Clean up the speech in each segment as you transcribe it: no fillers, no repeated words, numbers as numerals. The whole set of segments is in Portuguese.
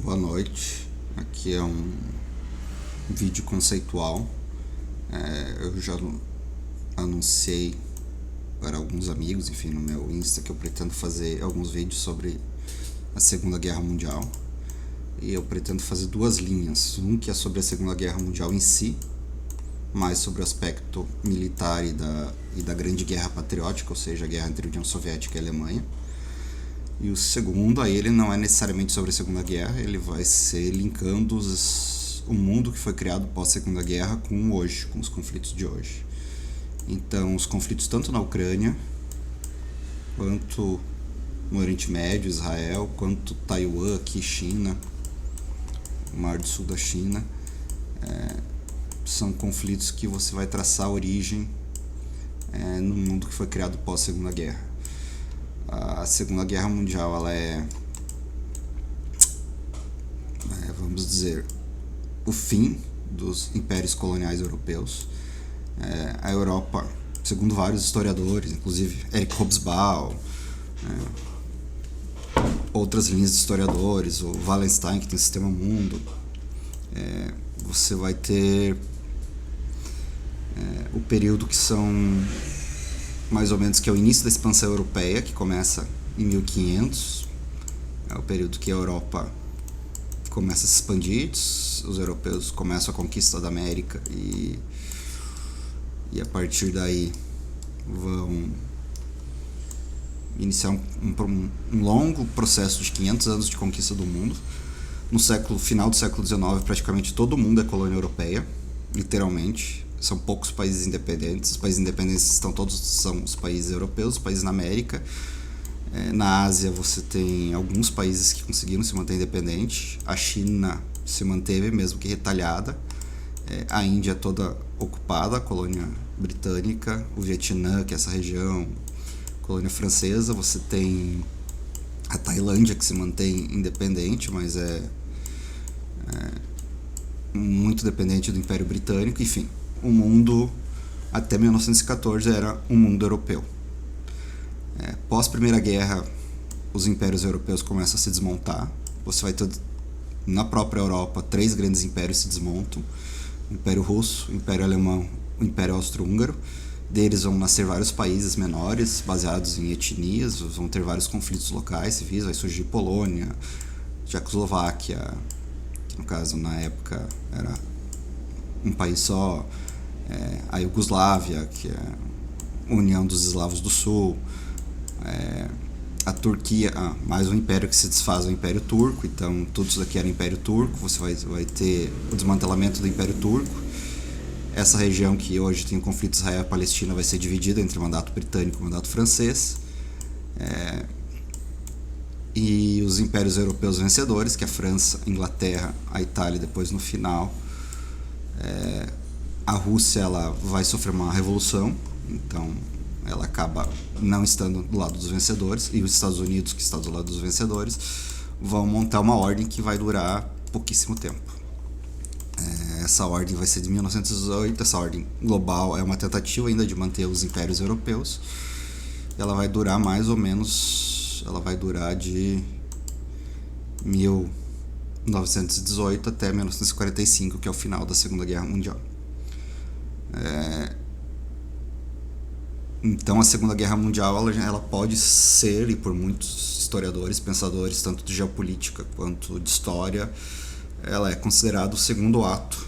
Boa noite, aqui é um vídeo conceitual. Eu já anunciei para alguns amigos, enfim, no meu Insta, que eu pretendo fazer alguns vídeos sobre a Segunda Guerra Mundial. E eu pretendo fazer duas linhas. Um que é sobre a Segunda Guerra Mundial em si, mais sobre o aspecto militar e da Grande Guerra Patriótica, ou seja, a guerra entre a União Soviética e a Alemanha. E o segundo, aí ele não é necessariamente sobre a Segunda Guerra, ele vai ser linkando o mundo que foi criado pós-Segunda Guerra com hoje, com os conflitos de hoje. Então, os conflitos tanto na Ucrânia, quanto no Oriente Médio, Israel, quanto Taiwan, aqui, China, o Mar do Sul da China, são conflitos que você vai traçar a origem no mundo que foi criado pós-Segunda Guerra. A Segunda Guerra Mundial, ela vamos dizer, o fim dos impérios coloniais europeus. A Europa, segundo vários historiadores, inclusive Eric Hobsbawm, outras linhas de historiadores, o Wallenstein, que tem o Sistema Mundo, você vai ter o período que são mais ou menos, que é o início da expansão europeia, que começa em 1500, é o período que a Europa começa a se expandir, os europeus começam a conquista da América e a partir daí vão iniciar um longo processo de 500 anos de conquista do mundo. No final do século XIX, praticamente todo mundo é colônia europeia, literalmente. São poucos países independentes. Os países independentes são os países europeus, os países na América. Na Ásia você tem alguns países que conseguiram se manter independente. A China se manteve, mesmo que retalhada. A Índia toda ocupada, a colônia britânica. O Vietnã, que é essa região, colônia francesa. Você tem a Tailândia, que se mantém independente, mas é muito dependente do Império Britânico. Enfim, o mundo até 1914 era um mundo europeu. Pós Primeira Guerra, os impérios europeus começam a se desmontar. Você vai ter na própria Europa 3 grandes impérios se desmontam: o Império Russo, o Império Alemão, o Império Austro-Húngaro. Deles vão nascer vários países menores, baseados em etnias, vão ter vários conflitos locais, civis, vai surgir Polônia, Tchecoslováquia, que no caso na época era um país só, a Iugoslávia, que é a União dos Eslavos do Sul, a Turquia, mais um império que se desfaz, o Império Turco. Então tudo isso daqui era Império Turco. Você vai ter o desmantelamento do Império Turco. Essa região que hoje tem o conflito Israel-Palestina vai ser dividida entre o mandato britânico e o mandato francês. E os impérios europeus vencedores, que é a França, a Inglaterra, a Itália, e depois no final a Rússia, ela vai sofrer uma revolução, então ela acaba não estando do lado dos vencedores, e os Estados Unidos, que está do lado dos vencedores, vão montar uma ordem que vai durar pouquíssimo tempo. Essa ordem vai ser de 1918, essa ordem global é uma tentativa ainda de manter os impérios europeus. Ela vai durar mais ou menos, de 1918 até 1945, que é o final da Segunda Guerra Mundial. Então a Segunda Guerra Mundial ela pode ser, e por muitos historiadores, pensadores, tanto de geopolítica quanto de história, ela é considerada o segundo ato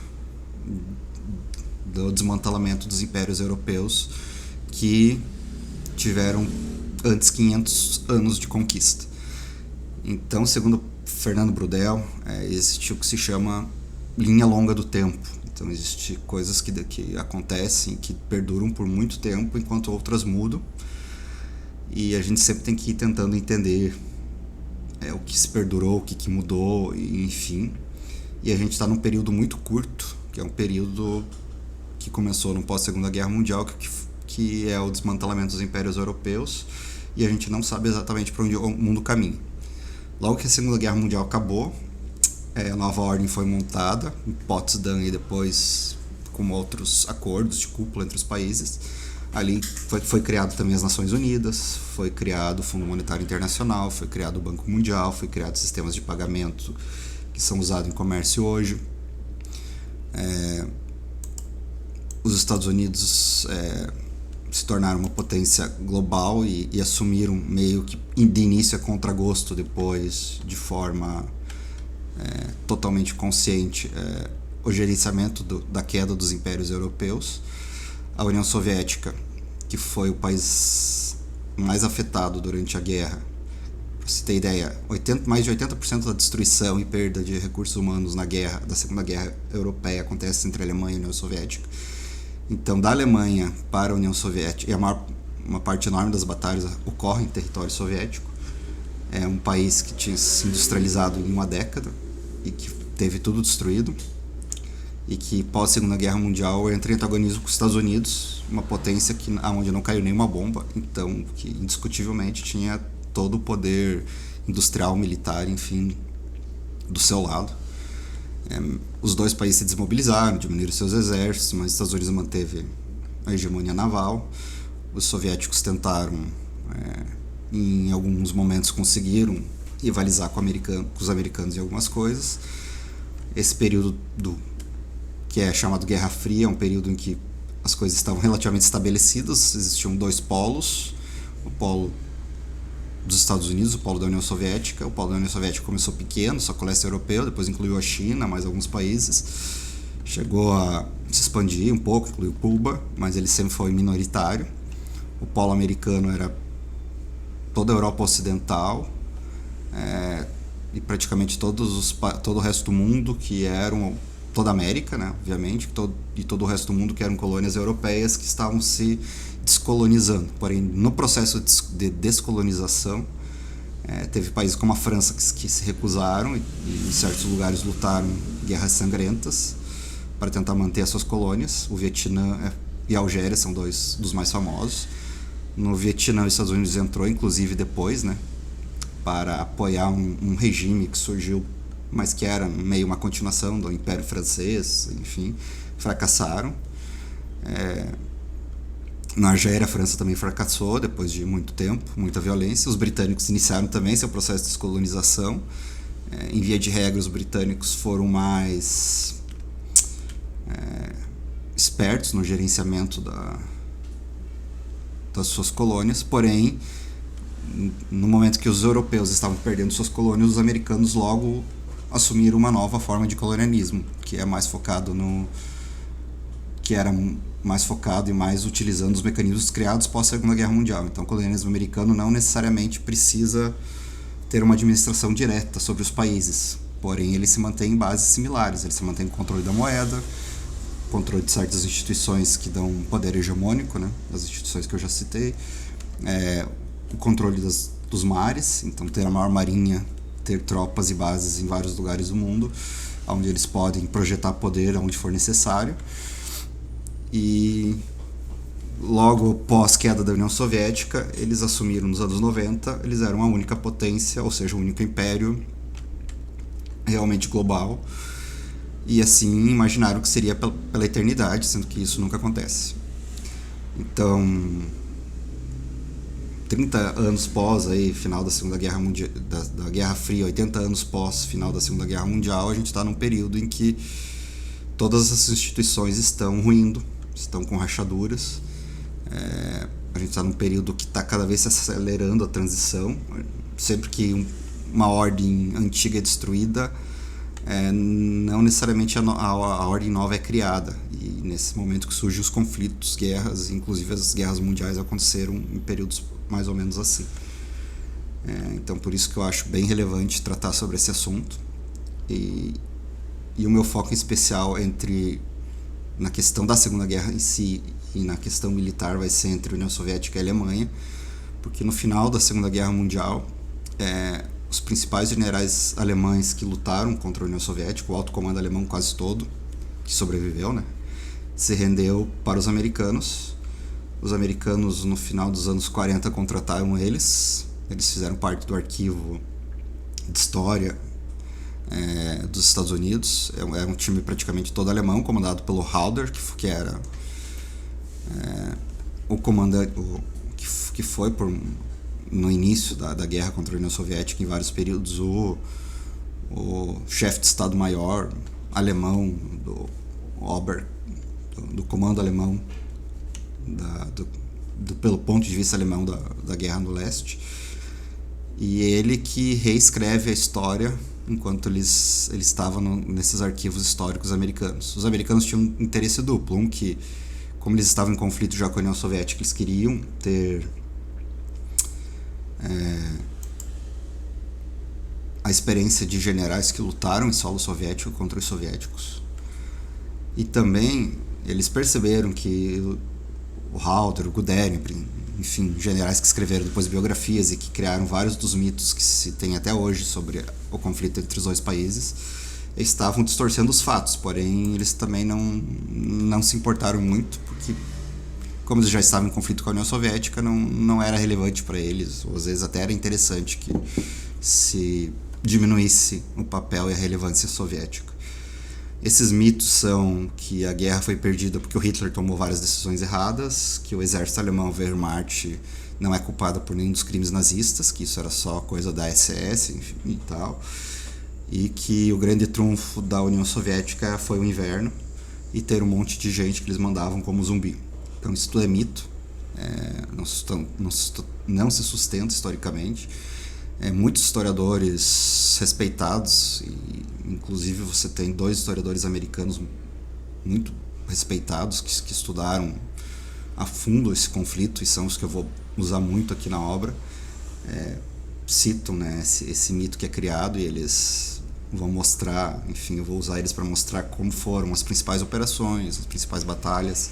do desmantelamento dos impérios europeus, que tiveram antes 500 anos de conquista. Então, segundo Fernando Braudel, existe o que se chama linha longa do tempo. Então existem coisas que acontecem, que perduram por muito tempo, enquanto outras mudam. E a gente sempre tem que ir tentando entender o que se perdurou, o que mudou, enfim. E a gente está num período muito curto, que é um período que começou no pós-Segunda Guerra Mundial, que é o desmantelamento dos impérios europeus, e a gente não sabe exatamente para onde o mundo caminha. Logo que a Segunda Guerra Mundial acabou, a nova ordem foi montada em Potsdam, e depois com outros acordos de cúpula entre os países. Ali foi criado também as Nações Unidas, foi criado o Fundo Monetário Internacional, foi criado o Banco Mundial, foi criado sistemas de pagamento que são usados em comércio hoje. Os Estados Unidos se tornaram uma potência global e assumiram meio que de início a contragosto, depois de forma totalmente consciente o gerenciamento da queda dos impérios europeus. A União Soviética, que foi o país mais afetado durante a guerra, para você ter ideia, mais de 80% da destruição e perda de recursos humanos da Segunda Guerra Europeia acontece entre a Alemanha e a União Soviética. Então, da Alemanha para a União Soviética, e uma parte enorme das batalhas ocorre em território soviético. É um país que tinha se industrializado em uma década e que teve tudo destruído, e que pós Segunda Guerra Mundial entra em antagonismo com os Estados Unidos, uma potência onde não caiu nenhuma bomba, então que indiscutivelmente tinha todo o poder industrial, militar, enfim, do seu lado. Os dois países se desmobilizaram, diminuíram seus exércitos, mas os Estados Unidos manteve a hegemonia naval. Os soviéticos tentaram, em alguns momentos conseguiram rivalizar com os americanos em algumas coisas. Esse período que é chamado Guerra Fria, é um período em que as coisas estavam relativamente estabelecidas, existiam dois polos, o polo dos Estados Unidos, o polo da União Soviética. O polo da União Soviética começou pequeno, só com o leste europeu, depois incluiu a China, mais alguns países, chegou a se expandir um pouco, incluiu Cuba, mas ele sempre foi minoritário. O polo americano era toda a Europa Ocidental, e praticamente todo o resto do mundo, que eram toda a América, né, obviamente, e todo o resto do mundo que eram colônias europeias que estavam se descolonizando. Porém, no processo de descolonização, teve países como a França que se recusaram e em certos lugares lutaram guerras sangrentas para tentar manter as suas colônias. O Vietnã e a Algéria são dois dos mais famosos. No Vietnã, os Estados Unidos entrou, inclusive, depois, né, para apoiar um regime que surgiu, mas que era meio uma continuação do Império Francês, enfim, fracassaram. Na Argélia, a França também fracassou depois de muito tempo, muita violência. Os britânicos iniciaram também seu processo de descolonização. Em via de regra, os britânicos foram mais espertos no gerenciamento das suas colônias, porém, no momento que os europeus estavam perdendo suas colônias, os americanos logo assumiram uma nova forma de colonialismo, que era mais focado e mais utilizando os mecanismos criados pós Segunda Guerra Mundial. Então, o colonialismo americano não necessariamente precisa ter uma administração direta sobre os países, porém ele se mantém em bases similares. Ele se mantém com o controle da moeda, controle de certas instituições que dão poder hegemônico, né, as instituições que eu já citei, o controle dos mares, então ter a maior marinha, ter tropas e bases em vários lugares do mundo, onde eles podem projetar poder onde for necessário. E logo pós queda da União Soviética, eles assumiram nos anos 90, eles eram a única potência, ou seja, o único império realmente global, e assim imaginaram que seria pela eternidade, sendo que isso nunca acontece. Então, 30 anos pós final da Segunda Guerra Mundial, da Guerra Fria, 80 anos pós final da Segunda Guerra Mundial, a gente está num período em que todas as instituições estão ruindo, estão com rachaduras. A gente está num período que está cada vez se acelerando a transição. Sempre que uma ordem antiga é destruída, não necessariamente a ordem nova é criada. E nesse momento que surgem os conflitos, guerras, inclusive as guerras mundiais aconteceram em períodos mais ou menos assim. Então, por isso que eu acho bem relevante tratar sobre esse assunto. E o meu foco em especial na questão da Segunda Guerra em si e na questão militar vai ser entre a União Soviética e a Alemanha, porque no final da Segunda Guerra Mundial, os principais generais alemães que lutaram contra a União Soviética, o alto comando alemão quase todo, que sobreviveu, né, se rendeu para os americanos. Os americanos, no final dos anos 40, contrataram eles fizeram parte do arquivo de história dos Estados Unidos. Era um time praticamente todo alemão, comandado pelo Halder, que era o comandante que foi no início da guerra contra a União Soviética, em vários períodos, o o chefe de Estado-Maior alemão do comando alemão pelo ponto de vista alemão da Guerra no Leste, e ele que reescreve a história enquanto eles estavam nesses arquivos históricos americanos. Os americanos tinham um interesse duplo, um que, como eles estavam em conflito já com a União Soviética, eles queriam ter a experiência de generais que lutaram em solo soviético contra os soviéticos. E também eles perceberam que o Halder, o Guderian, enfim, generais que escreveram depois biografias e que criaram vários dos mitos que se tem até hoje sobre o conflito entre os dois países, estavam distorcendo os fatos, porém eles também não se importaram muito, porque como eles já estavam em conflito com a União Soviética, não era relevante para eles, ou às vezes até era interessante que se diminuísse o papel e a relevância soviética. Esses mitos são que a guerra foi perdida porque o Hitler tomou várias decisões erradas, que o exército alemão Wehrmacht não é culpado por nenhum dos crimes nazistas, que isso era só coisa da SS, enfim, e tal, e que o grande trunfo da União Soviética foi o inverno e ter um monte de gente que eles mandavam como zumbi. Então isso tudo é mito, não se sustenta historicamente. Muitos historiadores respeitados, e inclusive você tem 2 historiadores americanos muito respeitados que estudaram a fundo esse conflito, e são os que eu vou usar muito aqui na obra, citam, né, esse mito que é criado, e eles vão mostrar, enfim, eu vou usar eles para mostrar como foram as principais operações, as principais batalhas,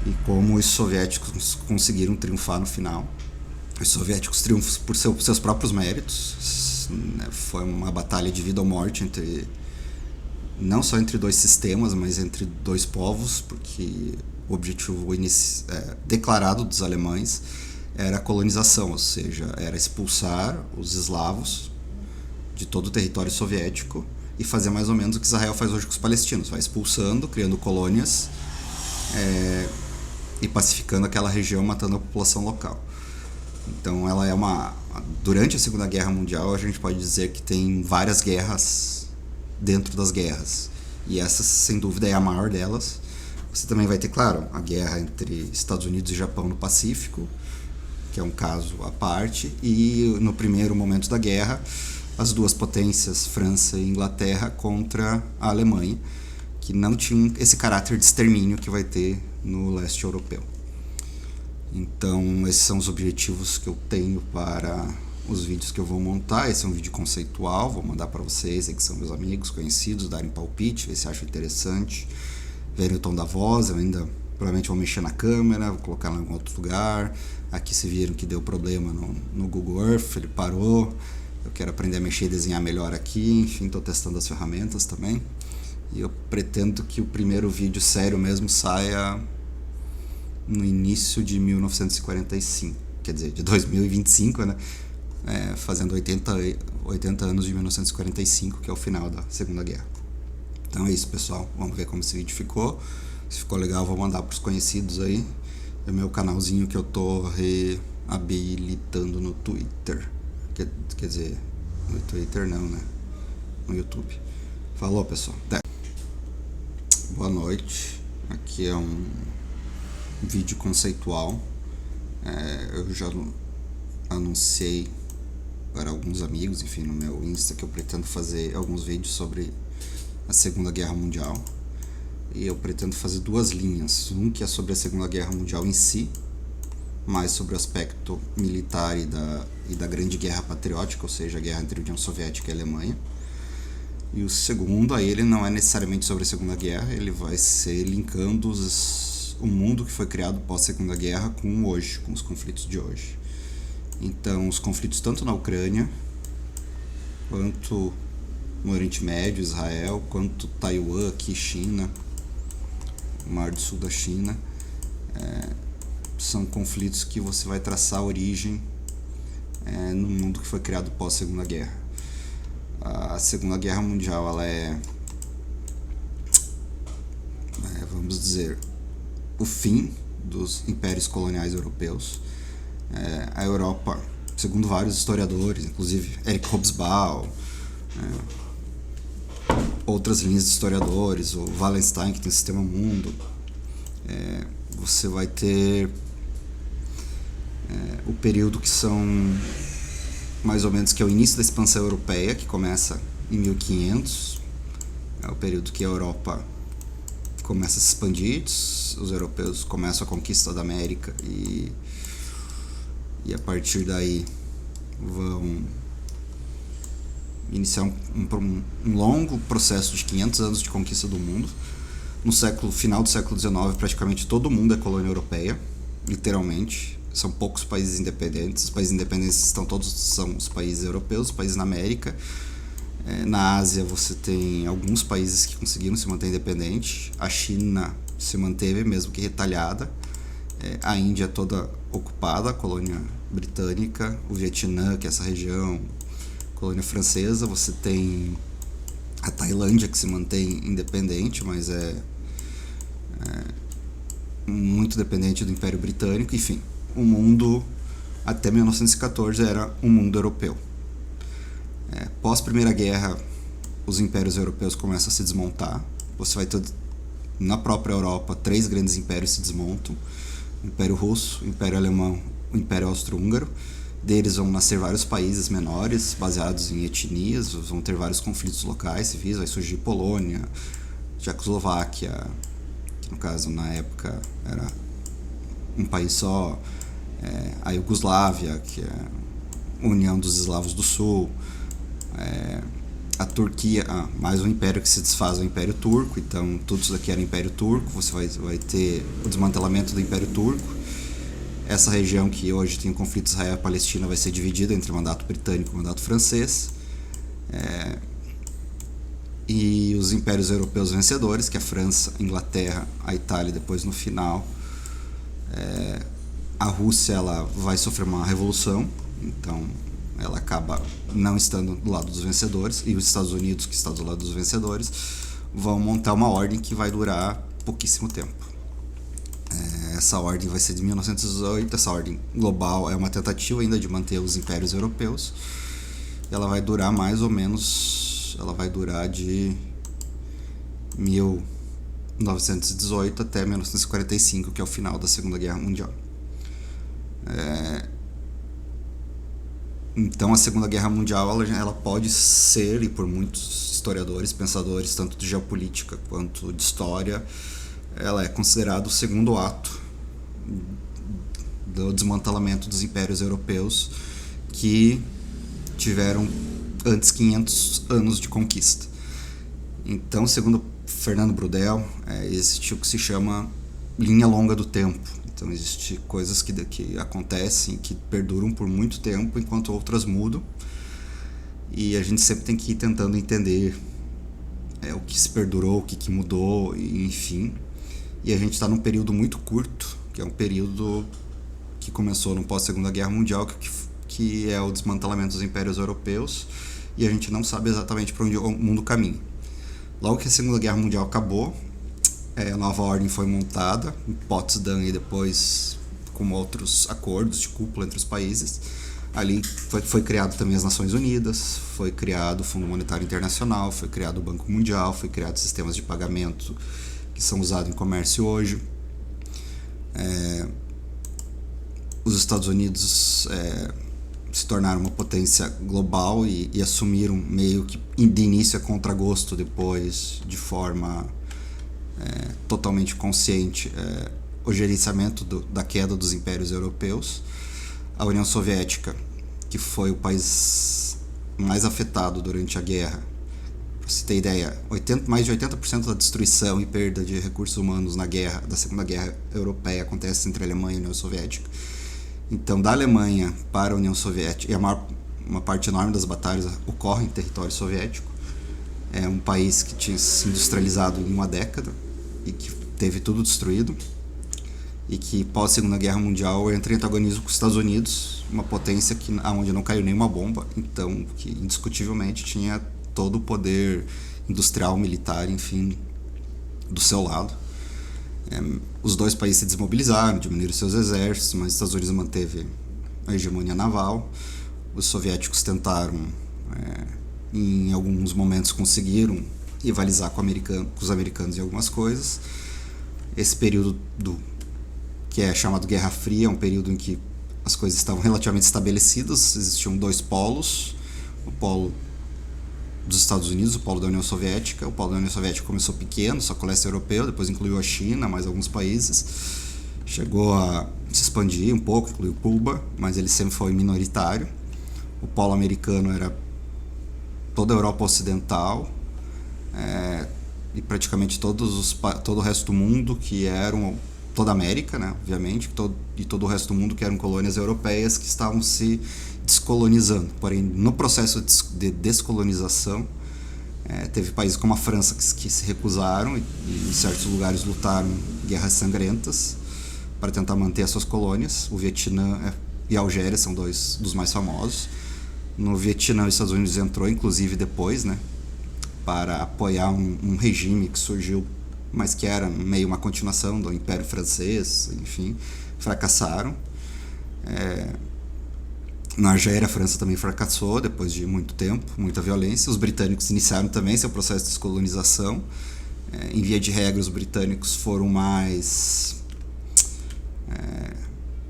e como os soviéticos conseguiram triunfar no final. Os soviéticos triunfam por seus próprios méritos. Foi uma batalha de vida ou morte não só entre 2 sistemas, mas entre 2 povos, porque o objetivo declarado dos alemães era a colonização, ou seja, era expulsar os eslavos de todo o território soviético e fazer mais ou menos o que Israel faz hoje com os palestinos, vai expulsando, criando colônias e pacificando aquela região, matando a população local. Então ela é durante a Segunda Guerra Mundial a gente pode dizer que tem várias guerras dentro das guerras, e essa sem dúvida é a maior delas. Você também vai ter, claro, a guerra entre Estados Unidos e Japão no Pacífico, que é um caso à parte, e no primeiro momento da guerra as 2 potências, França e Inglaterra, contra a Alemanha, que não tinham esse caráter de extermínio que vai ter no leste europeu. Então esses são os objetivos que eu tenho para os vídeos que eu vou montar. Esse é um vídeo conceitual, vou mandar para vocês que são meus amigos, conhecidos, darem palpite, ver se acham interessante, verem o tom da voz. Eu ainda provavelmente vou mexer na câmera, vou colocar em algum outro lugar. Aqui se viram que deu problema no Google Earth, ele parou. Eu quero aprender a mexer e desenhar melhor aqui, enfim, estou testando as ferramentas também. E eu pretendo que o primeiro vídeo sério mesmo saia no início de 1945, quer dizer, de 2025, né? Fazendo 80 anos de 1945, que é o final da Segunda Guerra. Então é isso, pessoal. Vamos ver como esse vídeo ficou. Se ficou legal, eu vou mandar para os conhecidos aí. É o meu canalzinho que eu tô reabilitando no Twitter. Quer dizer, no Twitter não, né? No YouTube. Falou, pessoal. Até. Boa noite. Aqui é um vídeo conceitual. Eu já anunciei para alguns amigos, enfim, no meu Insta, que eu pretendo fazer alguns vídeos sobre a Segunda Guerra Mundial. E eu pretendo fazer 2 linhas. Um que é sobre a Segunda Guerra Mundial em si, mais sobre o aspecto militar e da Grande Guerra Patriótica, ou seja, a guerra entre a União Soviética e a Alemanha. E o segundo, aí ele não é necessariamente sobre a Segunda Guerra, ele vai ser linkando o mundo que foi criado pós-Segunda Guerra com hoje, com os conflitos de hoje. Então, os conflitos tanto na Ucrânia, quanto no Oriente Médio, Israel, quanto Taiwan, aqui, China, o Mar do Sul da China, são conflitos que você vai traçar a origem no mundo que foi criado pós-Segunda Guerra. A Segunda Guerra Mundial, ela vamos dizer, o fim dos impérios coloniais europeus. A Europa, segundo vários historiadores, inclusive Eric Hobsbawm, outras linhas de historiadores, o Wallenstein, que tem o Sistema Mundo. Você vai ter o período que são mais ou menos, que é o início da expansão europeia, que começa em 1500. É o período que a Europa começa a se expandir, os europeus começam a conquista da América e a partir daí vão iniciar um longo processo de 500 anos de conquista do mundo. No final do século XIX, praticamente todo mundo é colônia europeia, literalmente. São poucos países independentes. Os países independentes são os países europeus, os países na América. Na Ásia você tem alguns países que conseguiram se manter independente. A China se manteve, mesmo que retalhada. A Índia é toda ocupada, a colônia britânica. O Vietnã, que é essa região, colônia francesa. Você tem a Tailândia, que se mantém independente, mas é muito dependente do Império Britânico. Enfim, o mundo até 1914 era um mundo europeu. Pós Primeira Guerra, os impérios europeus começam a se desmontar. Você vai ter, na própria Europa, 3 grandes impérios se desmontam: o Império Russo, o Império Alemão, o Império Austro-Húngaro. Deles vão nascer vários países menores, baseados em etnias, vão ter vários conflitos locais, civis, vai surgir Polônia, Tchecoslováquia, que no caso na época era um país só, a Iugoslávia, que é a União dos Eslavos do Sul, a Turquia, mais um império que se desfaz, o Império Turco. Então tudo isso daqui era Império Turco. Você vai ter o desmantelamento do Império Turco. Essa região que hoje tem o conflito Israel-Palestina vai ser dividida entre o mandato britânico e o mandato francês. E os impérios europeus vencedores, que é a França, a Inglaterra, a Itália, depois no final a Rússia, ela vai sofrer uma revolução, então ela acaba não estando do lado dos vencedores, e os Estados Unidos, que está do lado dos vencedores, vão montar uma ordem que vai durar pouquíssimo tempo. Essa ordem vai ser de 1918, essa ordem global é uma tentativa ainda de manter os impérios europeus. Ela vai durar mais ou menos, ela vai durar de 1918 até 1945, que é o final da Segunda Guerra Mundial. Então a Segunda Guerra Mundial ela pode ser, e por muitos historiadores, pensadores, tanto de geopolítica quanto de história, ela é considerada o segundo ato do desmantelamento dos impérios europeus, que tiveram antes 500 anos de conquista. Então, segundo Fernando Braudel, existe o que se chama linha longa do tempo. Então, existem coisas que acontecem, que perduram por muito tempo, enquanto outras mudam. E a gente sempre tem que ir tentando entender o que se perdurou, o que mudou, enfim. E a gente está num período muito curto, que é um período que começou no pós-Segunda Guerra Mundial, que é o desmantelamento dos impérios europeus, e a gente não sabe exatamente para onde o mundo caminha. Logo que a Segunda Guerra Mundial acabou, a nova ordem foi montada em Potsdam e depois com outros acordos de cúpula entre os países. Ali foi criado também as Nações Unidas, foi criado o Fundo Monetário Internacional, foi criado o Banco Mundial, foi criado sistemas de pagamento que são usados em comércio hoje. Os Estados Unidos se tornaram uma potência global e assumiram meio que de início a contragosto, depois de forma totalmente consciente o gerenciamento da queda dos impérios europeus. A União Soviética, que foi o país mais afetado durante a guerra, para você ter ideia, mais de 80% da destruição e perda de recursos humanos da Segunda Guerra Europeia acontece entre a Alemanha e a União Soviética. Então, da Alemanha para a União Soviética, e uma parte enorme das batalhas ocorre em território soviético. É um país que tinha se industrializado em uma década e que teve tudo destruído, e que pós Segunda Guerra Mundial entra em antagonismo com os Estados Unidos, uma potência onde não caiu nenhuma bomba, então que indiscutivelmente tinha todo o poder industrial, militar, enfim, do seu lado. Os dois países se desmobilizaram, diminuíram seus exércitos, mas os Estados Unidos manteve a hegemonia naval. Os soviéticos tentaram em alguns momentos conseguiram rivalizar com os americanos em algumas coisas. Esse período que é chamado Guerra Fria é um período em que as coisas estavam relativamente estabelecidas, existiam dois polos, o polo dos Estados Unidos, o polo da União Soviética. O polo da União Soviética começou pequeno, só com o leste europeu, depois incluiu a China, mais alguns países, chegou a se expandir um pouco, incluiu Cuba, mas ele sempre foi minoritário. O polo americano era toda a Europa Ocidental, e praticamente todo o resto do mundo, que eram toda a América, né, obviamente, e todo o resto do mundo que eram colônias europeias que estavam se descolonizando. Porém, no processo de descolonização, teve países como a França que se recusaram e em certos lugares lutaram guerras sangrentas para tentar manter as suas colônias. O Vietnã e a Algéria são dois dos mais famosos. No Vietnã, os Estados Unidos entrou, inclusive, depois, né, para apoiar um regime que surgiu, mas que era meio uma continuação do Império Francês, enfim, fracassaram. Na Argélia, a França também fracassou depois de muito tempo, muita violência. Os britânicos iniciaram também seu processo de descolonização. Em via de regra, os britânicos foram mais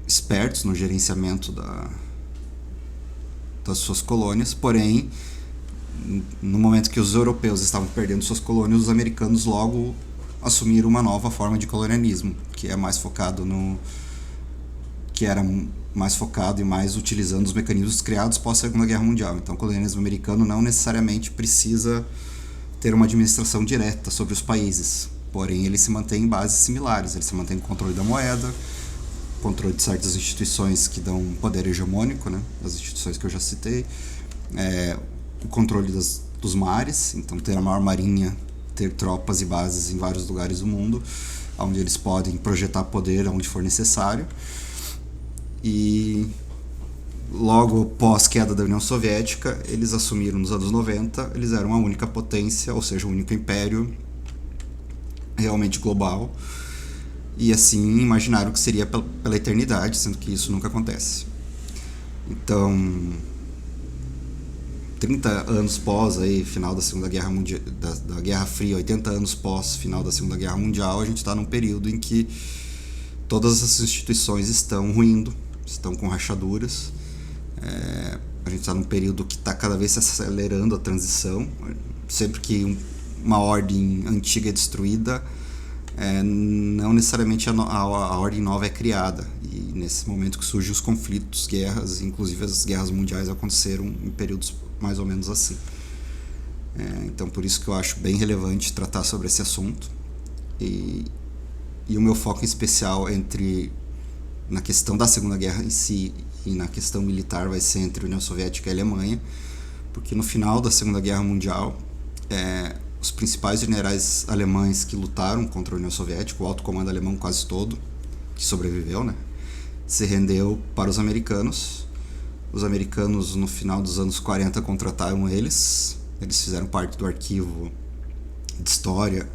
espertos no gerenciamento das suas colônias, porém, no momento que os europeus estavam perdendo suas colônias, os americanos logo assumiram uma nova forma de colonialismo, que é mais focado e mais utilizando os mecanismos criados pós Segunda Guerra Mundial. Então, o colonialismo americano não necessariamente precisa ter uma administração direta sobre os países, porém ele se mantém em bases similares. Ele se mantém com o controle da moeda, controle de certas instituições que dão poder hegemônico, né? As instituições que eu já citei, o controle dos mares, então ter a maior marinha, ter tropas e bases em vários lugares do mundo, onde eles podem projetar poder onde for necessário. E logo pós queda da União Soviética, eles assumiram nos anos 90, eles eram a única potência, ou seja, o único império realmente global, e assim imaginaram que seria pela eternidade, sendo que isso nunca acontece. Então, 30 anos pós aí, final da Segunda Guerra Mundial, da Guerra Fria, 80 anos pós final da Segunda Guerra Mundial, a gente está num período em que todas as instituições estão ruindo, estão com rachaduras. A gente está num período que está cada vez se acelerando a transição. Sempre que uma ordem antiga é destruída, não necessariamente a ordem nova é criada. E nesse momento que surgem os conflitos, guerras, inclusive as guerras mundiais aconteceram em períodos mais ou menos assim. Então por isso que eu acho bem relevante tratar sobre esse assunto. E o meu foco em especial na questão da Segunda Guerra em si e na questão militar vai ser entre a União Soviética e a Alemanha, porque no final da Segunda Guerra Mundial, os principais generais alemães que lutaram contra a União Soviética, o alto comando alemão quase todo, que sobreviveu, né, se rendeu para os americanos. Os americanos, no final dos anos 40, contrataram eles fizeram parte do arquivo de história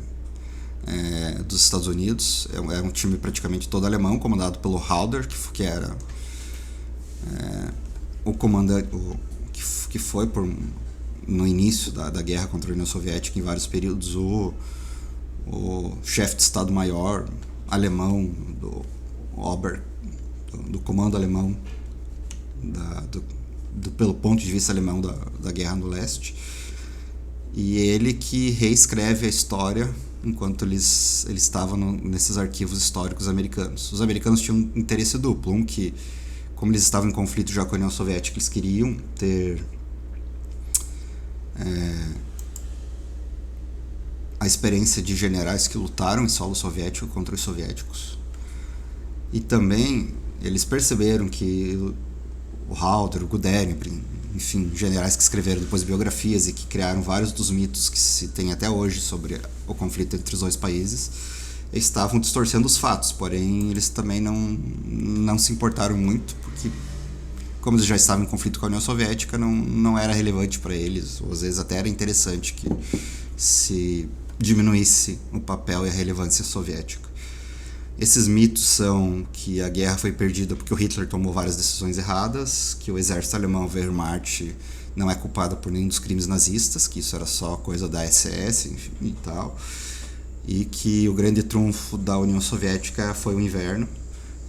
dos Estados Unidos. Era um time praticamente todo alemão, comandado pelo Halder, que era o comandante que foi no início da guerra contra a União Soviética, em vários períodos, o chefe de Estado-Maior alemão do comando alemão pelo ponto de vista alemão da guerra no leste, e ele que reescreve a história enquanto eles estavam nesses arquivos históricos americanos. Os americanos tinham um interesse duplo, que, como eles estavam em conflito já com a União Soviética, eles queriam ter a experiência de generais que lutaram em solo soviético contra os soviéticos. E também eles perceberam que o Halder, o Guderian, enfim, generais que escreveram depois biografias e que criaram vários dos mitos que se tem até hoje sobre o conflito entre os dois países, estavam distorcendo os fatos. Porém, eles também não se importaram muito, porque como eles já estavam em conflito com a União Soviética, não era relevante para eles, ou às vezes até era interessante que se diminuísse o papel e a relevância soviética. Esses mitos são que a guerra foi perdida porque o Hitler tomou várias decisões erradas, que o exército alemão, Wehrmacht, não é culpada por nenhum dos crimes nazistas, que isso era só coisa da SS, enfim, e tal, e que o grande trunfo da União Soviética foi o inverno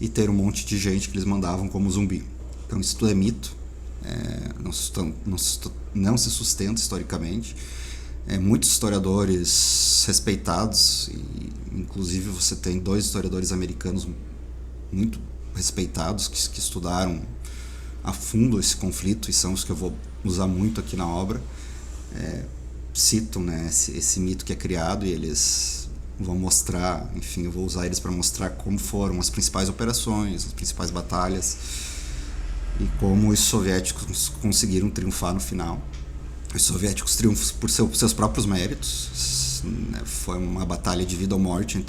e ter um monte de gente que eles mandavam como zumbi. Então isso tudo é mito, não se sustenta historicamente. Muitos historiadores respeitados, e inclusive você tem 2 historiadores americanos muito respeitados que estudaram a fundo esse conflito, e são os que eu vou usar muito aqui na obra, citam, né, esse mito que é criado, e eles vão mostrar, enfim, eu vou usar eles para mostrar como foram as principais operações, as principais batalhas, e como os soviéticos conseguiram triunfar no final. Os soviéticos triunfam por seus próprios méritos. Foi uma batalha de vida ou morte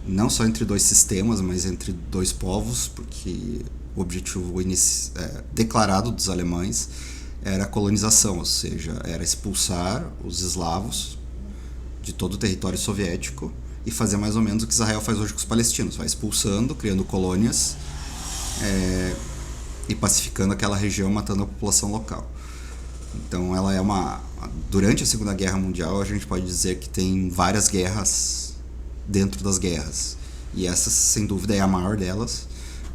não só entre 2 sistemas, mas entre 2 povos, porque o objetivo declarado dos alemães era a colonização, ou seja, era expulsar os eslavos de todo o território soviético e fazer mais ou menos o que Israel faz hoje com os palestinos, vai expulsando, criando colônias e pacificando aquela região, matando a população local. Então ela durante a Segunda Guerra Mundial a gente pode dizer que tem várias guerras dentro das guerras, e essa sem dúvida é a maior delas.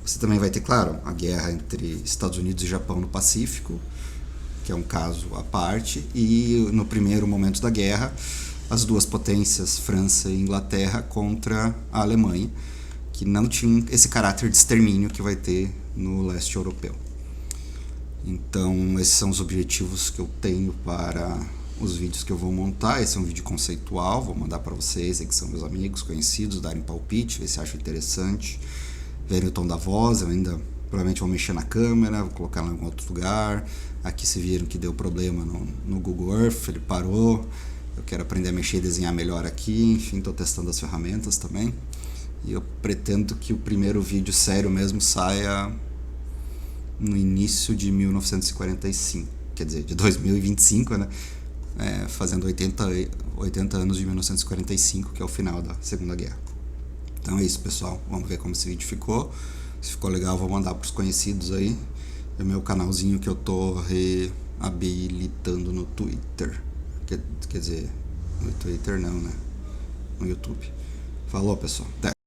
Você também vai ter, claro, a guerra entre Estados Unidos e Japão no Pacífico, que é um caso à parte, e no primeiro momento da guerra as 2 potências, França e Inglaterra, contra a Alemanha, que não tinha esse caráter de extermínio que vai ter no leste europeu. Então esses são os objetivos que eu tenho para os vídeos que eu vou montar. Esse é um vídeo conceitual, vou mandar para vocês, que são meus amigos, conhecidos, darem palpite, ver se acham interessante, verem o tom da voz. Eu ainda provavelmente vou mexer na câmera, vou colocar ela em algum outro lugar. Aqui se viram que deu problema no Google Earth, ele parou. Eu quero aprender a mexer e desenhar melhor aqui, enfim, estou testando as ferramentas também. E eu pretendo que o primeiro vídeo sério mesmo saia no início de 1945, quer dizer, de 2025, né? Fazendo 80 anos de 1945, que é o final da Segunda Guerra. Então é isso, pessoal. Vamos ver como esse vídeo ficou. Se ficou legal, eu vou mandar para os conhecidos aí. É o meu canalzinho que eu tô reabilitando no Twitter. Quer dizer, no Twitter não, né? No YouTube. Falou, pessoal. Até.